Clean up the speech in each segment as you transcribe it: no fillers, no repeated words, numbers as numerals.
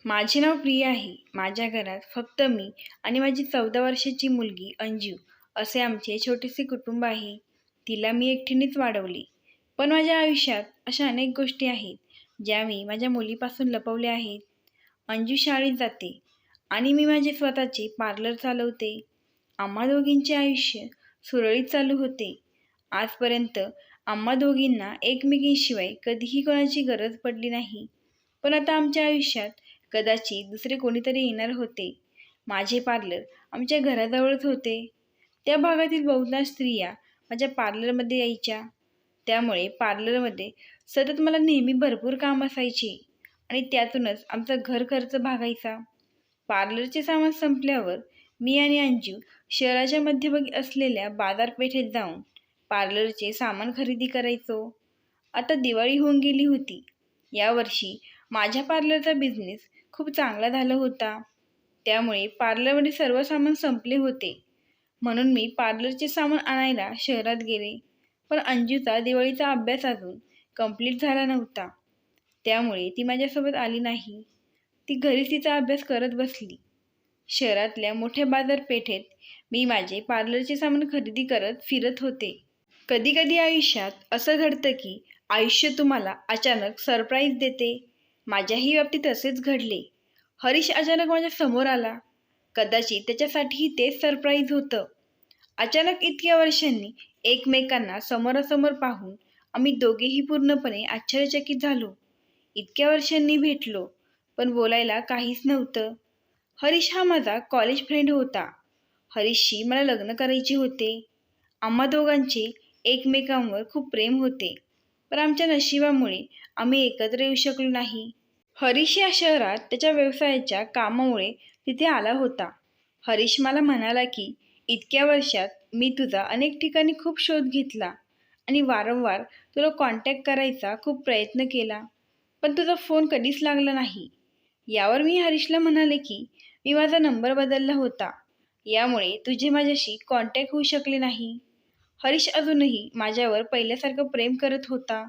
माझे नाव प्रिया आहे. माझ्या घरात फक्त मी आणि माझी 14 वर्षाची मुलगी अंजू असे आमचे छोटेसे कुटुंब आहे. तिला मी एकटीनेच वाढवले. पण माझ्या आयुष्यात अशा अनेक गोष्टी आहेत ज्या मी माझ्या मुलीपासून लपवल्या आहेत. अंजू शाळेत जाते आणि मी माझे स्वतःचे पार्लर चालवते. आम्हा दोघींचे आयुष्य सुरळीत चालू होते. आजपर्यंत आम्हा दोघींना एकमेकींशिवाय कधीही कोणाची गरज पडली नाही. पण आता आमच्या आयुष्यात कदाचित दुसरे कोणीतरी येणार होते. माझे पार्लर आमच्या घराजवळच होते. त्या भागातील बहुतांश स्त्रिया माझ्या पार्लरमध्ये यायच्या. त्यामुळे पार्लरमध्ये सतत मला नेहमी भरपूर काम असायचे आणि त्यातूनच आमचा घर खर्च भागायचा. पार्लरचे सामान संपल्यावर मी आणि अंजू शहराच्या मध्यभागी असलेल्या बाजारपेठेत जाऊन पार्लरचे सामान खरेदी करायचो. आता दिवाळी होऊन गेली होती. यावर्षी माझ्या पार्लरचा बिझनेस खूप चांगला झाला होता. त्यामुळे पार्लरमध्ये सर्व सामान संपले होते. म्हणून मी पार्लरचे सामान आणायला शहरात गेले. पण अंजूचा दिवाळीचा अभ्यास अजून कंप्लीट झाला नव्हता. त्यामुळे ती माझ्यासोबत आली नाही. ती घरीच तिचा अभ्यास करत बसली. शहरातल्या मोठ्या बाजारपेठेत मी माझे पार्लरचे सामान खरेदी करत फिरत होते. कधी कधी आयुष्यात असं घडतं की आयुष्य तुम्हाला अचानक सरप्राईज देते. माझ्याही बाबतीत असेच घडले. हरीश अचानक माझ्या समोर आला. कदाचित त्याच्यासाठीही तेच सरप्राईज होतं. अचानक इतक्या वर्षांनी एकमेकांना समोरासमोर पाहून आम्ही दोघेही पूर्णपणे आश्चर्यचकित झालो. इतक्या वर्षांनी भेटलो, पण बोलायला काहीच नव्हतं. हरीश हा माझा कॉलेज फ्रेंड होता. हरीशशी मला लग्न करायचे होते. आम्हा दोघांचे एकमेकांवर खूप प्रेम होते. पण आमच्या नशिबामुळे आम्ही एकत्र येऊ शकलो नाही. हरीश या शहरात त्याच्या व्यवसायाच्या कामामुळे तिथे आला होता. हरीश मला म्हणाला की इतक्या वर्षात मी तुझा अनेक ठिकाणी खूप शोध घेतला आणि वारंवार तुला कॉन्टॅक्ट करायचा खूप प्रयत्न केला, पण तुझा फोन कधीच लागला नाही. यावर मी हरीशला म्हणाले की मी माझा नंबर बदलला होता, यामुळे तुझे माझ्याशी कॉन्टॅक्ट होऊ शकले नाही. हरीश अजूनही माझ्यावर पहिल्यासारखं प्रेम करत होता.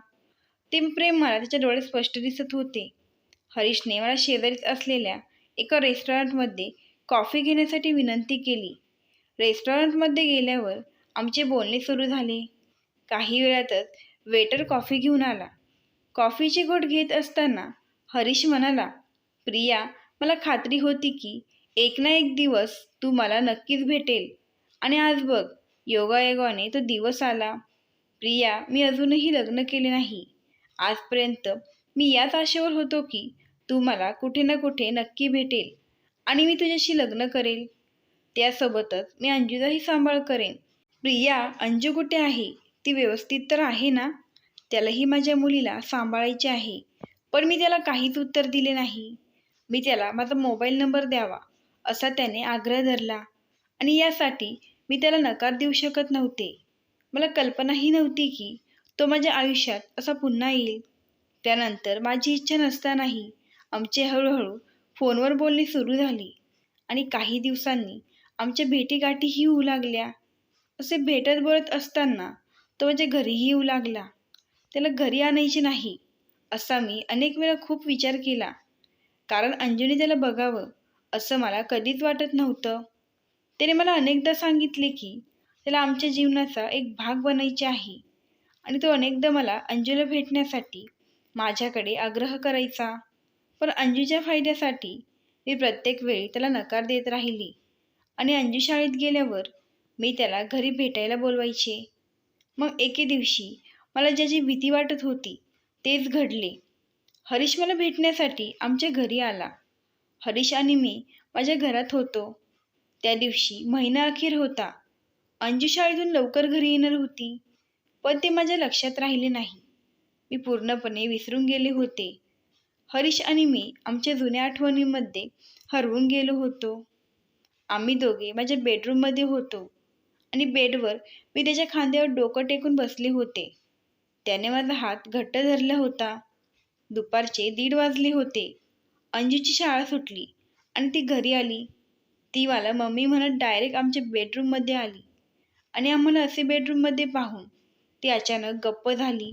ते प्रेम मला त्याच्या डोळ्यात स्पष्ट दिसत होते. हरीशने मला शेजारीच असलेल्या एका रेस्टॉरंटमध्ये कॉफी घेण्यासाठी विनंती केली. रेस्टॉरंटमध्ये गेल्यावर आमचे बोलणे सुरू झाले. काही वेळातच वेटर कॉफी घेऊन आला. कॉफीचे घोट घेत असताना हरीश म्हणाला, प्रिया, मला खात्री होती की एक ना एक दिवस तू मला नक्कीच भेटेल आणि आज बघ, योगायोगाने तो दिवस आला. प्रिया, मी अजूनही लग्न केले नाही. आजपर्यंत मी याच आशेवर होतो की तू मला कुठे ना कुठे नक्की भेटेल आणि मी तुझ्याशी लग्न करेल. त्यासोबतच मी अंजूचाही सांभाळ करेन. प्रिया, अंजू कुठे आहे? ती व्यवस्थित तर आहे ना? त्यालाही माझ्या मुलीला सांभाळायचे आहे. पण मी त्याला काहीच उत्तर दिले नाही. मी त्याला माझा मोबाईल नंबर द्यावा असा त्याने आग्रह धरला आणि यासाठी मी त्याला नकार देऊ शकत नव्हते. मला कल्पनाही नव्हती की तो माझ्या आयुष्यात असा पुन्हा येईल. त्यानंतर माझी इच्छा नसतानाही आमचे हळूहळू फोनवर बोलणे सुरू झाले आणि काही दिवसांनी आमच्या भेटीगाठीही होऊ लागल्या. असे भेटत बोलत असताना तो माझ्या घरीही येऊ लागला. त्याला घरी आणायचे नाही असा मी अनेक वेळा खूप विचार केला, कारण अंजूने त्याला बघावं असं मला कधीच वाटत नव्हतं. त्याने मला अनेकदा सांगितले की त्याला आमच्या जीवनाचा एक भाग बनायचे आहे आणि तो अनेकदा मला अंजूला भेटण्यासाठी माझ्याकडे आग्रह करायचा. पण अंजूच्या फायद्यासाठी मी प्रत्येक वेळी त्याला नकार देत राहिली आणि अंजू शाळेत गेल्यावर मी त्याला घरी भेटायला बोलवायचे. मग एके दिवशी मला ज्याची भीती वाटत होती तेच घडले. हरीश मला भेटण्यासाठी आमच्या घरी आला. हरीश आणि मी माझ्या घरात होतो. त्या दिवशी महिना अखेर होता. अंजू शाळेतून लवकर घरी येणार होती, पण ते माझ्या लक्षात राहिले नाही. मी पूर्णपणे विसरून गेले होते. हरीश आणि मी आमच्या जुन्या आठवणींमध्ये हरवून गेलो होतो. आम्ही दोघे माझ्या बेडरूममध्ये होतो आणि बेडवर मी त्याच्या खांद्यावर डोकं टेकून बसले होते. त्याने माझा हात घट्ट धरला होता. दुपारचे 1:30 वाजले होते. अंजूची शाळा सुटली आणि ती घरी आली. ती मला मम्मी म्हणत डायरेक्ट आमच्या बेडरूममध्ये आली आणि आम्हाला असे बेडरूममध्ये पाहून ती अचानक गप्प झाली.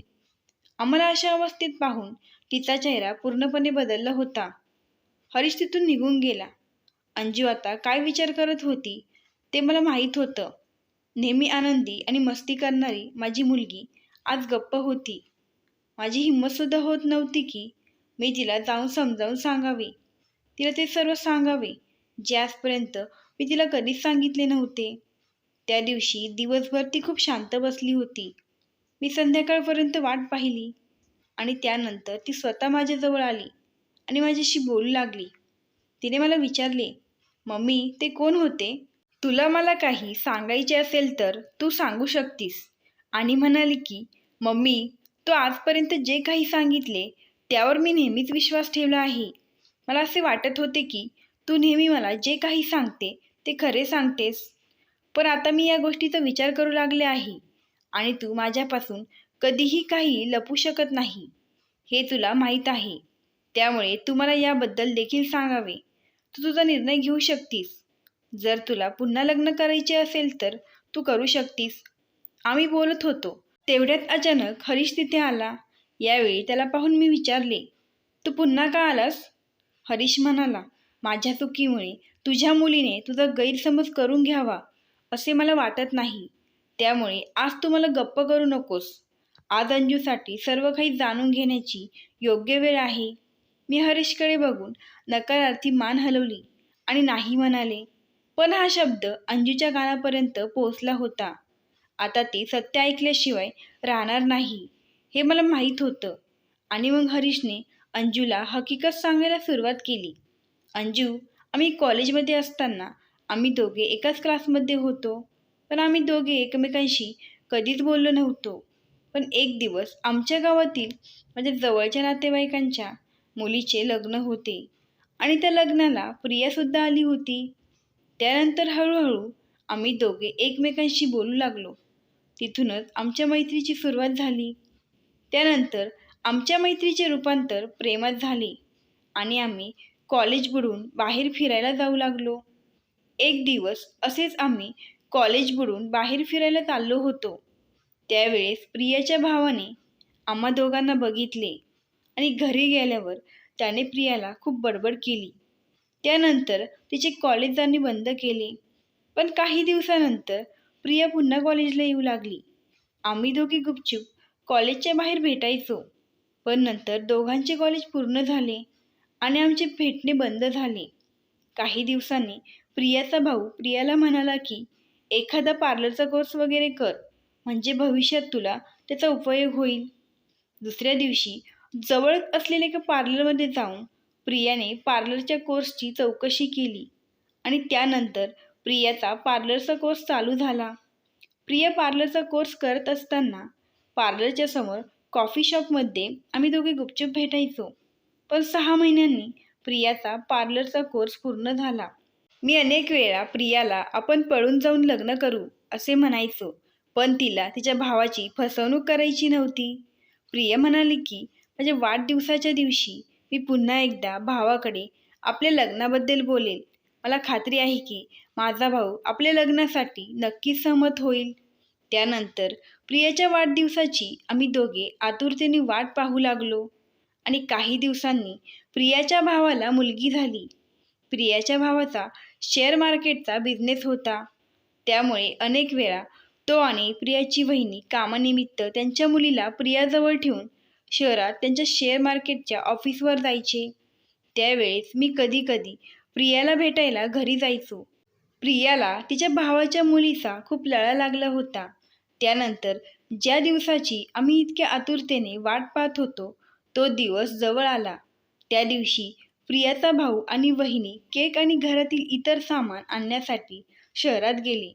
आम्हाला अशा अवस्थेत पाहून तिचा चेहरा पूर्णपणे बदलला होता. हरीश तिथून निघून गेला. अंजू आता काय विचार करत होती ते मला माहीत होतं. नेहमी आनंदी आणि मस्ती करणारी माझी मुलगी आज गप्प होती. माझी हिंमतसुद्धा होत नव्हती की मी तिला जाऊन समजावून सांगावे, तिला ते सर्व सांगावे जे आजपर्यंत मी तिला कधीच सांगितले नव्हते. त्या दिवशी दिवसभर ती खूप शांत बसली होती. मी संध्याकाळपर्यंत वाट पाहिली आणि त्यानंतर ती स्वतः माझ्याजवळ आली आणि माझ्याशी बोलू लागली. तिने मला विचारले, मम्मी ते कोण होते? तुला मला काही सांगायचे असेल तर तू सांगू शकतीस. आणि म्हणाली की मम्मी, तू आजपर्यंत जे काही सांगितले त्यावर मी नेहमीच विश्वास ठेवला आहे. मला असे वाटत होते की तू नेहमी मला जे काही सांगते ते खरे सांगतेस. पण आता मी या गोष्टीचा विचार करू लागले आहे आणि तू माझ्यापासून कधीही काही लपू शकत नाही, हे तुला माहीत आहे. त्यामुळे तू मला याबद्दल देखील सांगावे. तू तुझा निर्णय घेऊ शकतीस. जर तुला पुन्हा लग्न करायचे असेल तर तू करू शकतीस. आम्ही बोलत होतो तेवढ्यात अचानक हरीश तिथे आला. यावेळी त्याला पाहून मी विचारले, तू पुन्हा का आलास? हरीश म्हणाला, माझ्या चुकीमुळे तुझ्या मुलीने तुझा गैरसमज करून घ्यावा असे मला वाटत नाही. त्यामुळे आज तू मला गप्प करू नकोस. आज अंजूसाठी सर्व काही जाणून घेण्याची योग्य वेळ आहे. मी हरीशकडे बघून नकारार्थी मान हलवली आणि नाही म्हणाले. पण हा शब्द अंजूच्या कानापर्यंत पोहोचला होता. आता ती सत्य ऐकल्याशिवाय राहणार नाही हे मला माहीत होतं. आणि मग हरीशने अंजूला हकीकत सांगायला सुरुवात केली. अंजू, आम्ही कॉलेजमध्ये असताना आम्ही दोघे एकाच क्लासमध्ये होतो, पण आम्ही दोघे एकमेकांशी कधीच बोललो नव्हतो. पण एक दिवस आमच्या गावातील माझ्या जवळच्या नातेवाईकांच्या मुलीचे लग्न होते आणि त्या लग्नाला प्रियासुद्धा आली होती. त्यानंतर हळूहळू आम्ही दोघे एकमेकांशी बोलू लागलो. तिथूनच आमच्या मैत्रीची सुरुवात झाली. त्यानंतर आमच्या मैत्रीचे रूपांतर प्रेमात झाले आणि आम्ही कॉलेज बुडून बाहेर फिरायला जाऊ लागलो. एक दिवस असेच आम्ही कॉलेज बुडून बाहेर फिरायला चाललो होतो. त्यावेळेस प्रियाच्या भावाने आम्हा दोघांना बघितले आणि घरी गेल्यावर त्याने प्रियाला खूप बडबड केली. त्यानंतर तिचे कॉलेज जाणे बंद केले. पण काही दिवसानंतर प्रिया पुन्हा कॉलेजला येऊ लागली. आम्ही दोघे गुपचूप कॉलेजच्या बाहेर भेटायचो. पण नंतर दोघांचे कॉलेज पूर्ण झाले आणि आमचे भेटणे बंद झाले. काही दिवसांनी प्रियाचा भाऊ प्रियाला म्हणाला की एखादा पार्लरचा कोर्स वगैरे कर, म्हणजे भविष्यात तुला त्याचा उपयोग होईल. दुसऱ्या दिवशी जवळ असलेल्या एका पार्लरमध्ये जाऊन प्रियाने पार्लरच्या कोर्सची चौकशी केली आणि त्यानंतर प्रियाचा पार्लरचा कोर्स चालू झाला. प्रिया पार्लरचा कोर्स करत असताना पार्लरच्या समोर कॉफी शॉपमध्ये आम्ही दोघे गुपचूप भेटायचो. पण 6 महिन्यांनी प्रियाचा पार्लरचा कोर्स पूर्ण झाला. मी अनेक वेळा प्रियाला आपण पळून जाऊन लग्न करू असे म्हणायचो, पण तिला तिच्या भावाची फसवणूक करायची नव्हती. प्रिया म्हणाली की माझ्या वाढदिवसाच्या दिवशी मी पुन्हा एकदा भावाकडे आपल्या लग्नाबद्दल बोलेल. मला खात्री आहे की माझा भाऊ आपल्या लग्नासाठी नक्कीच सहमत होईल. त्यानंतर प्रियाच्या वाढदिवसाची आम्ही दोघे आतुरतेने वाट पाहू लागलो आणि काही दिवसांनी प्रियाच्या भावाला मुलगी झाली. प्रियाच्या भावाचा शेअर मार्केटचा बिझनेस होता. त्यामुळे अनेक वेळा तो आणि प्रियाची वहिनी कामानिमित्त त्यांच्या मुलीला प्रियाजवळ ठेवून शहरात त्यांच्या शेअर मार्केटच्या ऑफिसवर जायचे. त्यावेळेस मी कधीकधी प्रियाला भेटायला घरी जायचो. प्रियाला तिच्या भावाच्या मुलीचा खूप लळा लागला होता. त्यानंतर ज्या दिवसाची आम्ही इतक्या आतुरतेने वाट पाहत होतो तो दिवस जवळ आला. त्या दिवशी प्रियाचा भाऊ आणि वहिनी केक आणि घरातील इतर सामान आणण्यासाठी शहरात गेले.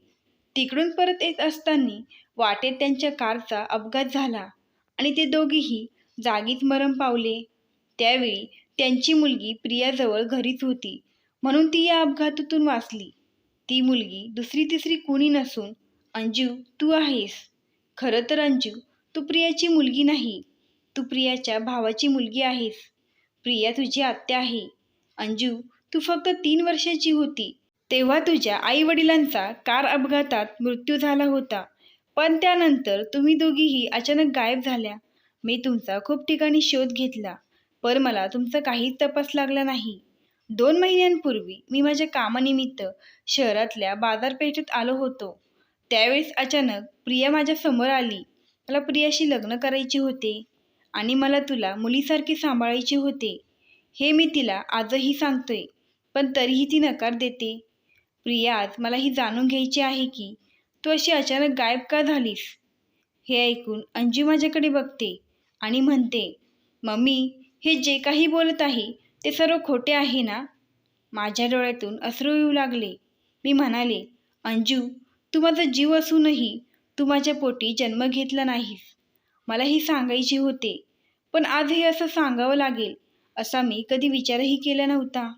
तिकडून परत येत असताना वाटेत त्यांच्या कारचा अपघात झाला आणि ते दोघेही जागीच मरण पावले. त्यावेळी त्यांची मुलगी प्रियाजवळ घरीच होती, म्हणून ती या अपघातातून वाचली. ती मुलगी दुसरी तिसरी कुणी नसून अंजू तू आहेस. खरं तर अंजू, तू प्रियाची मुलगी नाही, तू प्रियाच्या भावाची मुलगी आहेस. प्रिया तुझी आत्या आहे. अंजू, तू फक्त 3 वर्षाची होती तेव्हा तुझ्या आई वडिलांचा कार अपघातात मृत्यू झाला होता. पण त्यानंतर तुम्ही दोघीही अचानक गायब झाल्या. मी तुमचा खूप ठिकाणी शोध घेतला, पण मला तुमचा काहीच तपास लागला नाही. 2 महिन्यांपूर्वी मी माझ्या कामानिमित्त शहरातल्या बाजारपेठेत आलो होतो. त्यावेळेस अचानक प्रिया माझ्या समोर आली. मला प्रियाशी लग्न करायचे होते आणि मला तुला मुलीसारखे सांभाळायचे होते. हे मी तिला आजही सांगतोय, पण तरीही ती नकार देते. प्रिया, आज मला ही जाणून घ्यायचे आहे की तू अशी अचानक गायब का झालीस? हे ऐकून अंजू माझ्याकडे बघते आणि म्हणते, मम्मी, हे जे काही बोलत आहे ते सर्व खोटे आहे ना? माझ्या डोळ्यातून अश्रू येऊ लागले. मी म्हणाले, अंजू, तू माझा जीव असूनही तू माझ्या पोटी जन्म घेतला नाहीस. मला हे सांगायचे होते, पण आज हे असं सांगावं लागेल असा मी कधी विचारही केला नव्हता.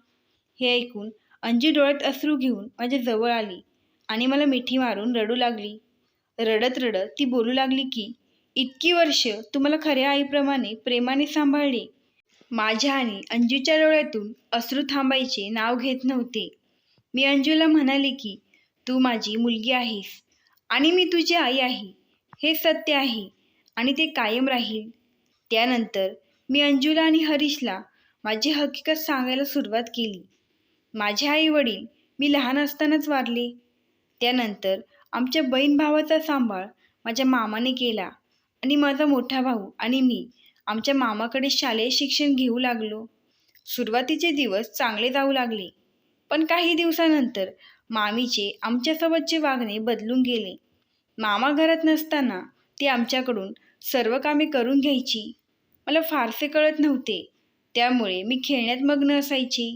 हे ऐकून अंजू डोळ्यात अश्रू घेऊन माझ्या जवळ आली आणि मला मिठी मारून रडू लागली. रडत रडत ती बोलू लागली की इतकी वर्ष तू मला खऱ्या आईप्रमाणे प्रेमाने सांभाळले. माझ्या आणि अंजूच्या डोळ्यातून अश्रू थांबायचे नाव घेत नव्हते. मी अंजूला म्हणाले की तू माझी मुलगी आहेस आणि मी तुझी आई आहे. हे सत्य आहे आणि ते कायम राहील. त्यानंतर मी अंजूला आणि हरीशला माझी हकीकत सांगायला सुरुवात केली. माझे आई वडील मी लहान असतानाच वारले. त्यानंतर आमच्या बहीण भावाचा सांभाळ माझ्या मामाने केला आणि माझा मोठा भाऊ आणि मी आमच्या मामाकडे शालेय शिक्षण घेऊ लागलो. सुरुवातीचे दिवस चांगले जाऊ लागले, पण काही दिवसानंतर मामीचे आमच्यासोबतचे वागणे बदलून गेले. मामा घरात नसताना ती आमच्याकडून सर्व कामे करून घ्यायची. मला फारसे कळत नव्हते, त्यामुळे मी खेळण्यात मग्न असायचे.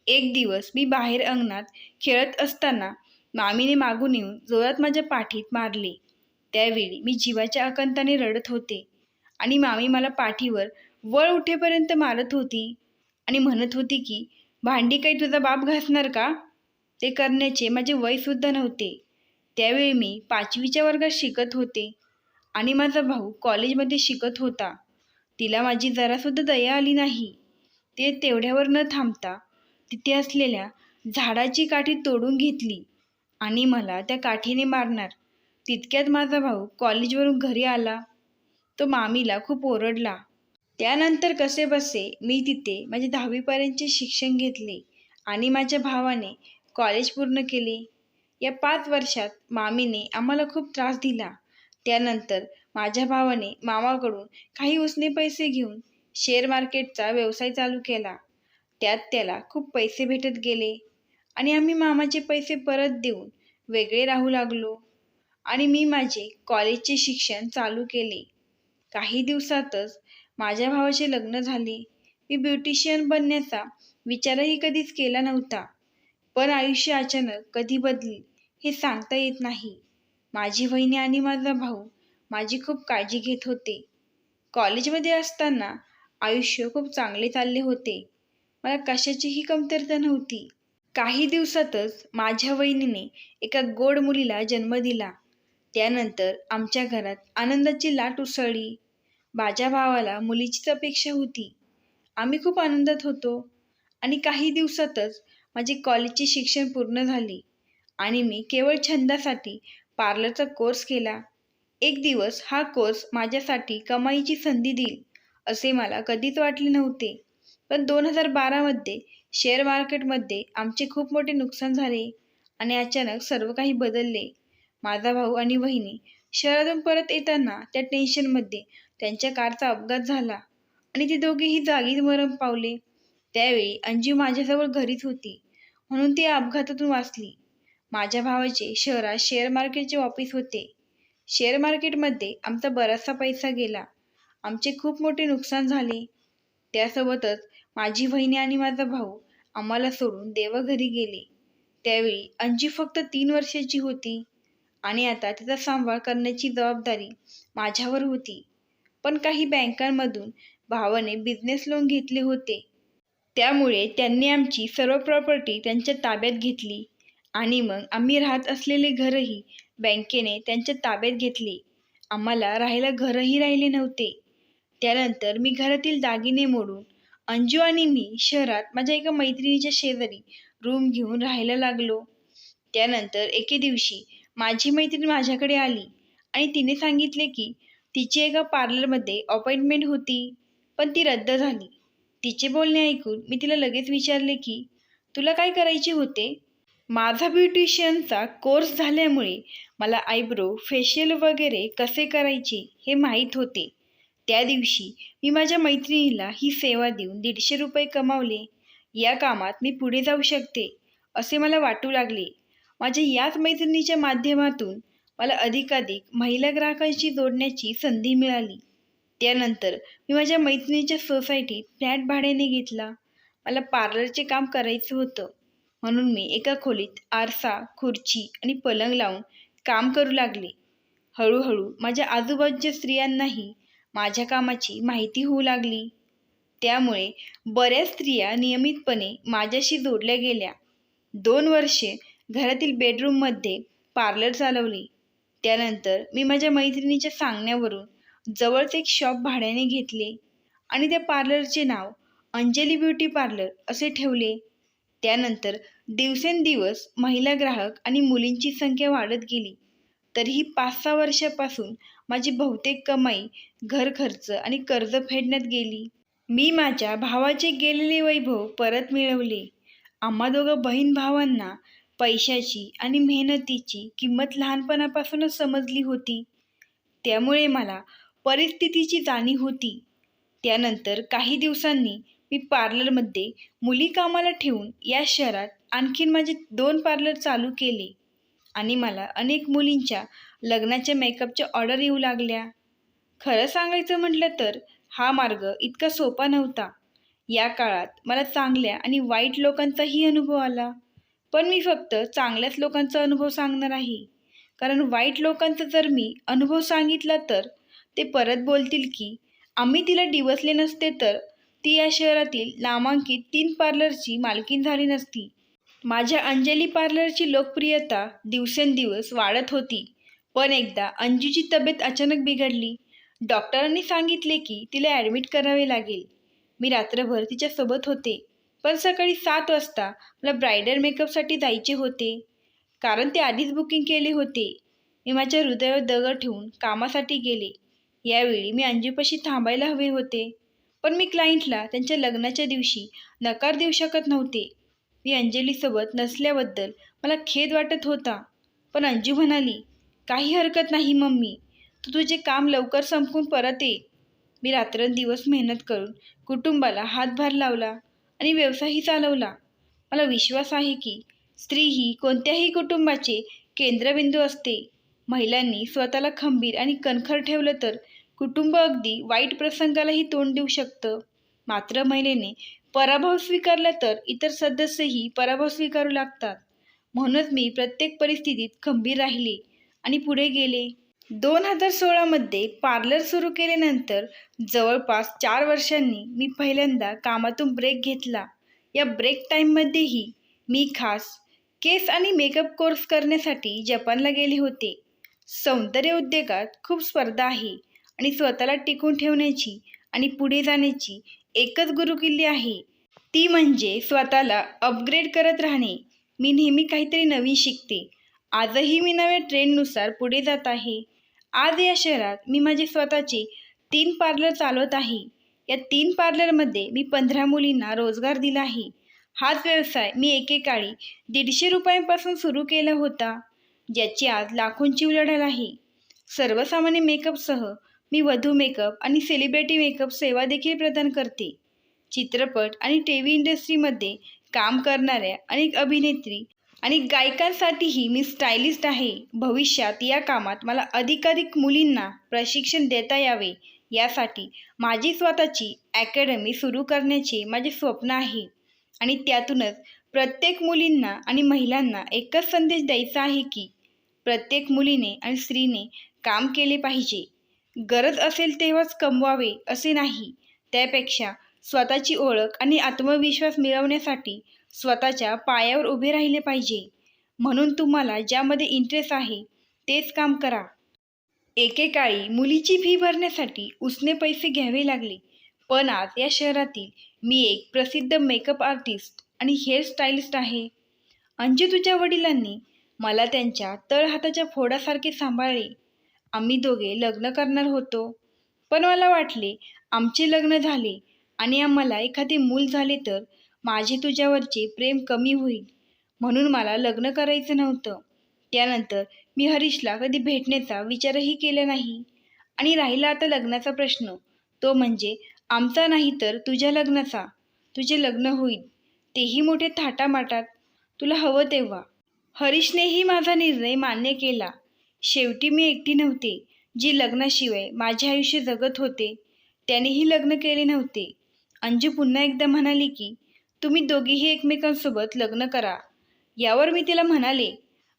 एक दिवस मी बाहेर अंगणात खेळत असताना मामीने मागून येऊन जोरात माझ्या पाठीत मारले. त्यावेळी मी जीवाच्या आकांताने रडत होते आणि मामी मला पाठीवर वळ उठेपर्यंत मारत होती आणि म्हणत होती की भांडी काही तुझा बाप घासणार का? ते करण्याचे माझे वयसुद्धा नव्हते. त्यावेळी मी 5वीच्या वर्गात शिकत होते आणि माझा भाऊ कॉलेजमध्ये शिकत होता. तिला माझी जरासुद्धा दया आली नाही. ते तेवढ्यावर न थांबता तिथे असलेल्या झाडाची काठी तोडून घेतली आणि मला त्या काठीने मारणार. तितक्यात माझा भाऊ कॉलेजवरून घरी आला. तो मामीला खूप ओरडला. त्यानंतर कसेबसे मी तिथे माझे 10वीपर्यंतचे शिक्षण घेतले आणि माझ्या भावाने कॉलेज पूर्ण केले. या 5 वर्षात मामीने आम्हाला खूप त्रास दिला. त्यानंतर माझ्या भावाने मामाकडून काही उसने पैसे घेऊन शेअर मार्केटचा व्यवसाय चालू केला. त्यात त्याला खूप पैसे भेटत गेले आणि आम्ही मामाचे पैसे परत देऊन वेगळे राहू लागलो आणि मी माझे कॉलेजचे शिक्षण चालू केले. काही दिवसातच माझ्या भावाचे लग्न झाले. मी ब्युटिशियन बनण्याचा विचारही कधीच केला नव्हता, पण आयुष्य अचानक कधी बदलेल हे सांगता येत नाही. माझी वहिनी आणि माझा भाऊ माझी खूप काळजी घेत होते. कॉलेजमध्ये असताना आयुष्य खूप चांगले चालले होते. मला कशाचीही कमतरता नव्हती. काही दिवसातच माझ्या वहिनीने एका गोड मुलीला जन्म दिला. त्यानंतर आमच्या घरात आनंदाची लाट उसळली. माझ्या भावाला मुलीचीच अपेक्षा होती. आम्ही खूप आनंदात होतो आणि काही दिवसातच माझे कॉलेजचे शिक्षण पूर्ण झाले आणि मी केवळ छंदासाठी पार्लरचा कोर्स केला. एक दिवस हा कोर्स माझ्यासाठी कमाईची संधी देईल असे मला कधीच वाटले नव्हते. पण 2012मध्ये शेअर मार्केटमध्ये आमचे खूप मोठे नुकसान झाले आणि अचानक सर्व काही बदलले. माझा भाऊ आणि वहिनी शहरातून परत येताना त्या टेन्शनमध्ये त्यांच्या कारचा अपघात झाला आणि ते दोघेही जागीच मरण पावले. त्यावेळी अंजू माझ्याजवळ घरीच होती, म्हणून ती अपघातातून वाचली. माझ्या भावाचे शहरात शेअर मार्केटचे ऑफिस होते. शेअर मार्केटमध्ये आमचा बराचसा पैसा गेला. आमचे खूप मोठे नुकसान झाले. त्यासोबतच माझी बहिणी आणि माझा भाऊ आम्हाला सोडून देवघरी गेले. त्यावेळी अंजू फक्त 3 वर्षाची होती आणि आता तिचा सांभाळ करण्याची जबाबदारी माझ्यावर होती. पण काही बँकांमधून भावाने बिझनेस लोन घेतले होते. त्यामुळे त्यांनी आमची सर्व प्रॉपर्टी त्यांच्या ताब्यात घेतली आणि मग आम्ही राहत असलेले घरही बँकेने त्यांच्या ताब्यात घेतले. आम्हाला राहायला घरही राहिले नव्हते. त्यानंतर मी घरातील दागिने मोडून अंजू आणि मी शहरात माझ्या एका मैत्रिणीच्या शेजारी रूम घेऊन राहायला लागलो. त्यानंतर एके दिवशी माझी मैत्रीण माझ्याकडे आली आणि तिने सांगितले की तिची एका पार्लरमध्ये अपॉइंटमेंट होती, पण ती रद्द झाली. तिचे बोलणे ऐकून मी तिला लगेच विचारले की तुला काय करायचे होते. माझा ब्युटिशियनचा कोर्स झाल्यामुळे मला आयब्रो फेशियल वगैरे कसे करायचे हे माहीत होते. त्या दिवशी मी माझ्या मैत्रिणीला ही सेवा देऊन 150 रुपये कमावले. या कामात मी पुढे जाऊ शकते असे मला वाटू लागले. माझ्या याच मैत्रिणीच्या माध्यमातून मला अधिकाधिक महिला ग्राहकांशी जोडण्याची संधी मिळाली. त्यानंतर मी माझ्या मैत्रिणीच्या सोसायटीत फ्लॅट भाड्याने घेतला. मला पार्लरचे काम करायचं होतं म्हणून मी एका खोलीत आरसा, खुर्ची आणि पलंग लावून काम करू लागले. हळूहळू माझ्या आजूबाजूच्या स्त्रियांनाही माझ्या कामाची माहिती होऊ लागली. त्यामुळे बऱ्याच स्त्रिया नियमितपणे माझ्याशी जोडल्या गेल्या. 2 वर्षे घरातील बेडरूममध्ये पार्लर चालवले. त्यानंतर मी माझ्या मैत्रिणीच्या सांगण्यावरून जवळच एक शॉप भाड्याने घेतले आणि त्या पार्लरचे नाव अंजली ब्युटी पार्लर असे ठेवले. त्यानंतर दिवसेंदिवस महिला ग्राहक आणि मुलींची संख्या वाढत गेली. तरीही 5-6 वर्षापासून माझी बहुतेक कमाई घर खर्च आणि कर्ज फेडण्यात गेली. मी माझ्या भावाचे गेलेले वैभव परत मिळवले. आम्हा दोघं बहीण भावांना पैशाची आणि मेहनतीची किंमत लहानपणापासूनच समजली होती. त्यामुळे मला परिस्थितीची जाणीव होती. त्यानंतर काही दिवसांनी मी पार्लरमध्ये मुली कामाला ठेवून या शहरात आणखीन माझे 2 पार्लर चालू केले आणि मला अनेक मुलींच्या लग्नाच्या मेकअपच्या ऑर्डर येऊ लागल्या. खरं सांगायचं म्हटलं तर हा मार्ग इतका सोपा नव्हता. या काळात मला चांगल्या आणि वाईट लोकांचाही अनुभव आला. पण मी फक्त चांगल्याच लोकांचा अनुभव सांगणार आहे. कारण वाईट लोकांचा जर मी अनुभव सांगितला तर ते परत बोलतील की आम्ही तिला डिवचले नसते तर ती या शहरातील नामांकित 3 पार्लरची मालकीण झाली नसती. माझ्या अंजली पार्लरची लोकप्रियता दिवसेंदिवस वाढत होती. पण एकदा अंजूची तब्येत अचानक बिघडली. डॉक्टरांनी सांगितले की तिला ॲडमिट करावे लागेल. मी रात्रभर तिच्यासोबत होते. पण सकाळी 7 वाजता मला ब्रायडल मेकअपसाठी जायचे होते. कारण ते आधीच बुकिंग केले होते. मी माझ्या हृदयावर दगड ठेवून कामासाठी गेले. यावेळी मी अंजूपाशी थांबायला हवे होते. पण मी क्लायंटला त्यांच्या लग्नाच्या दिवशी नकार देऊ शकत नव्हते. मी अंजलीसोबत नसल्याबद्दल मला खेद वाटत होता. पण अंजू म्हणाली, काही हरकत नाही मम्मी, तू तुझे काम लवकर संपवून परत ये. मी रात्रंदिवस मेहनत करून कुटुंबाला हातभार लावला आणि व्यवसायही चालवला. मला विश्वास आहे की स्त्री ही कोणत्याही कुटुंबाचे केंद्रबिंदू असते. महिलांनी स्वतःला खंबीर आणि कणखर ठेवलं तर कुटुंब अगदी वाईट प्रसंगालाही तोंड देऊ शकतं. मात्र महिलेने पराभव स्वीकारला तर इतर सदस्यही पराभव स्वीकारू लागतात. म्हणूनच मी प्रत्येक परिस्थितीत खंबीर राहिले आणि पुढे गेले. 2016मध्ये पार्लर सुरू केल्यानंतर जवळपास 4 वर्षांनी मी पहिल्यांदा कामातून ब्रेक घेतला. या ब्रेक टाईममध्येही मी खास केस आणि मेकअप कोर्स करण्यासाठी जपानला गेले होते. सौंदर्य उद्योगात खूप स्पर्धा आहे आणि स्वतःला टिकून ठेवण्याची आणि पुढे जाण्याची एकच गुरुकिल्ली आहे, ती म्हणजे स्वतःला अपग्रेड करत राहणे. मी नेहमी काहीतरी नवीन शिकते. आजही मी नव्या ट्रेंडनुसार पुढे जात आहे. आज या शहरात मी माझे स्वतःचे 3 पार्लर चालवत आहे. या 3 पार्लरमध्ये मी 15 मुलींना रोजगार दिला आहे. हाच व्यवसाय मी एकेकाळी 150 रुपयांपासून सुरू केला होता, ज्याची आज लाखोंची उलाढाल आहे. सर्वसामान्य मेकअपसह मी वधू मेकअप आणि सेलिब्रिटी मेकअप सेवा देखील प्रदान करते. चित्रपट आणि टीव्ही इंडस्ट्रीमध्ये काम करणाऱ्या अनेक अभिनेत्री आणि गायकांसाठीही मी स्टायलिस्ट आहे. भविष्यात या कामात मला अधिकाधिक मुलींना प्रशिक्षण देता यावे यासाठी माझी स्वतःची अकॅडमी सुरू करण्याचे माझे स्वप्न आहे आणि त्यातूनच प्रत्येक मुलींना आणि महिलांना एकच संदेश द्यायचा आहे की प्रत्येक मुलीने आणि स्त्रीने काम केले पाहिजे. गरज असेल तेव्हाच कमवावे असे नाही. त्यापेक्षा स्वतःची ओळख आणि आत्मविश्वास मिळवण्यासाठी स्वतःच्या पायावर उभे राहिले पाहिजे. म्हणून तुम्हाला ज्यामध्ये इंटरेस्ट आहे तेच काम करा. एकेकाळी मुलीची फी भरण्यासाठी उसने पैसे घ्यावे लागले. पण आज या शहरातील मी एक प्रसिद्ध मेकअप आर्टिस्ट आणि हेअर स्टायलिस्ट आहे. अंजू तुझ्या वडिलांनी मला त्यांच्या तळहाताच्या फोडासारखे सांभाळले. आम्ही दोघे लग्न करणार होतो. पण मला वाटले आमचे लग्न झाले आणि आम्हाला एखादे मूल झाले तर माझे तुझ्यावरचे प्रेम कमी होईल, म्हणून मला लग्न करायचं नव्हतं. त्यानंतर मी हरीशला कधी भेटण्याचा विचारही केला नाही. आणि राहिला आता लग्नाचा प्रश्न, तो म्हणजे आमचा नाही तर तुझ्या लग्नाचा. तुझे लग्न होईल, तेही मोठे थाटामाटात, तुला हवं तेव्हा. हरीशनेही माझा निर्णय मान्य केला. शेवटी मी एकटी नव्हते जी लग्नाशिवाय माझे आयुष्य जगत होते. त्यानेही लग्न केले नव्हते. अंजू पुन्हा एकदा म्हणाली की तुम्ही दोघीही एकमेकांसोबत लग्न करा. यावर मी तिला म्हणाले,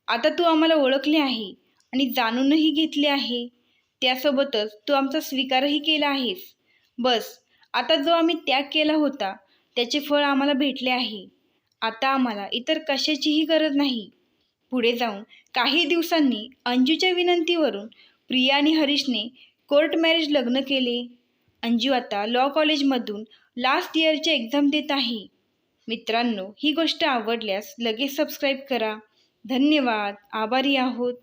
आता तू आम्हाला ओळखले आहे आणि जाणूनही घेतले आहे. त्यासोबतच तू आमचा स्वीकारही केला आहेस. बस, आता जो आम्ही त्याग केला होता त्याचे फळ आम्हाला भेटले आहे. आता आम्हाला इतर कशाचीही गरज नाही. पुढे जाऊन काही दिवसांनी अंजूच्या विनंतीवरून प्रिया आणि हरीशने कोर्ट मॅरेज लग्न केले. अंजू आता लॉ कॉलेजमधून लास्ट इयरचे एक्झाम देत आहे. मित्रांनो, ही गोष्ट आवडल्यास लगेच सबस्क्राईब करा. धन्यवाद. आभारी आहोत.